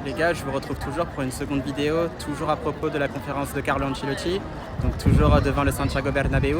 Les gars, je vous retrouve toujours pour une seconde vidéo, toujours à propos de la conférence de Carlo Ancelotti, donc toujours devant le Santiago Bernabéu.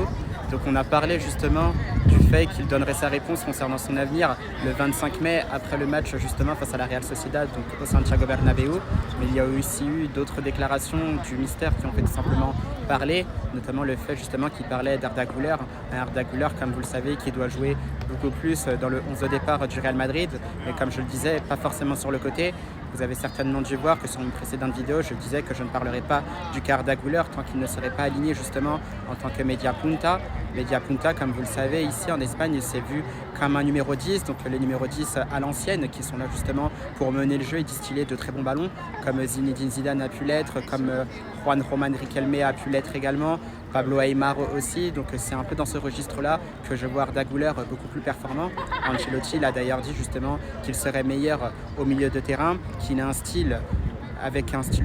Donc on a parlé justement du fait qu'il donnerait sa réponse concernant son avenir le 25 mai après le match justement face à la Real Sociedad, donc au Santiago Bernabéu. Mais il y a aussi eu d'autres déclarations du mystère qui ont fait tout simplement parler, notamment le fait justement qu'il parlait d'Arda Güler, un Arda Güler comme vous le savez qui doit jouer beaucoup plus dans le 11 de départ du Real Madrid, mais comme je le disais, pas forcément sur le côté. Vous avez certainement dû voir que sur une précédente vidéo, je disais que je ne parlerai pas du cas Arda Güler tant qu'il ne serait pas aligné justement en tant que media punta. Media punta, comme vous le savez, ici en Espagne, il s'est vu comme un numéro 10, donc les numéros 10 à l'ancienne qui sont là justement pour mener le jeu et distiller de très bons ballons, comme Zinedine Zidane a pu l'être, comme Juan Román Riquelme a pu l'être également, Pablo Aimar aussi, donc c'est un peu dans ce registre-là que je vois Arda Güler beaucoup plus performant. Ancelotti l'a d'ailleurs dit justement qu'il serait meilleur au milieu de terrain, qu'il a un style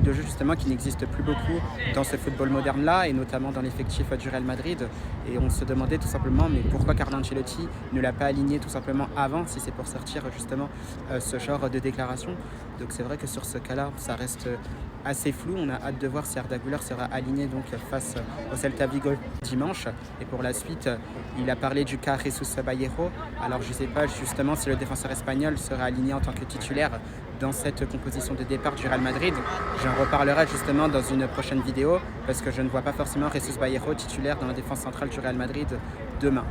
de jeu justement qui n'existe plus beaucoup dans ce football moderne-là et notamment dans l'effectif du Real Madrid. Et on se demandait tout simplement mais pourquoi Carlo Ancelotti ne l'a pas aligné tout simplement avant si c'est pour sortir justement ce genre de déclaration. Donc c'est vrai que sur ce cas-là, ça reste assez flou. On a hâte de voir si Arda Güler sera aligné donc face au Celta Vigo dimanche. Et pour la suite, il a parlé du cas Jesus Bayejo. Alors je ne sais pas justement si le défenseur espagnol sera aligné en tant que titulaire dans cette composition de départ du Real Madrid. J'en reparlerai justement dans une prochaine vidéo parce que je ne vois pas forcément Jesus Bayejo titulaire dans la défense centrale du Real Madrid demain.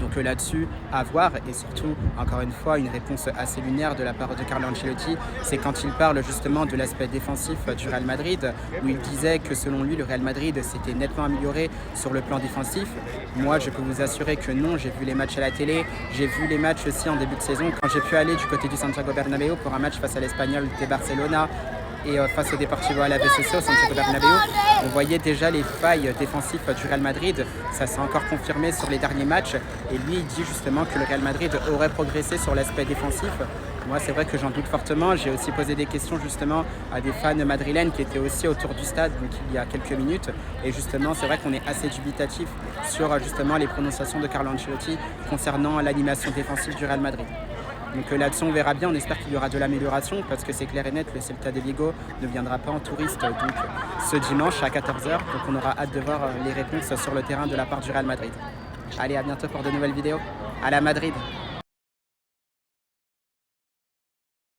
Donc là-dessus, à voir et surtout, encore une fois, une réponse assez lunaire de la part de Carlo Ancelotti, c'est quand il parle justement de l'aspect défensif du Real Madrid, où il disait que selon lui, le Real Madrid s'était nettement amélioré sur le plan défensif. Moi, je peux vous assurer que non, j'ai vu les matchs à la télé, j'ai vu les matchs aussi en début de saison, quand j'ai pu aller du côté du Santiago Bernabéu pour un match face à l'Espagnol de Barcelona, et face au Deportivo Alavés au Santiago Bernabéu, on voyait déjà les failles défensives du Real Madrid. Ça s'est encore confirmé sur les derniers matchs. Et lui, il dit justement que le Real Madrid aurait progressé sur l'aspect défensif. Moi, c'est vrai que j'en doute fortement. J'ai aussi posé des questions justement à des fans madrilènes qui étaient aussi autour du stade donc il y a quelques minutes. Et justement, c'est vrai qu'on est assez dubitatif sur justement les prononciations de Carlo Ancelotti concernant l'animation défensive du Real Madrid. Donc là-dessus, on verra bien. On espère qu'il y aura de l'amélioration parce que c'est clair et net, le Celta de Vigo ne viendra pas en touriste donc ce dimanche à 14h. Donc on aura hâte de voir les réponses sur le terrain de la part du Real Madrid. Allez, à bientôt pour de nouvelles vidéos. À la Madrid!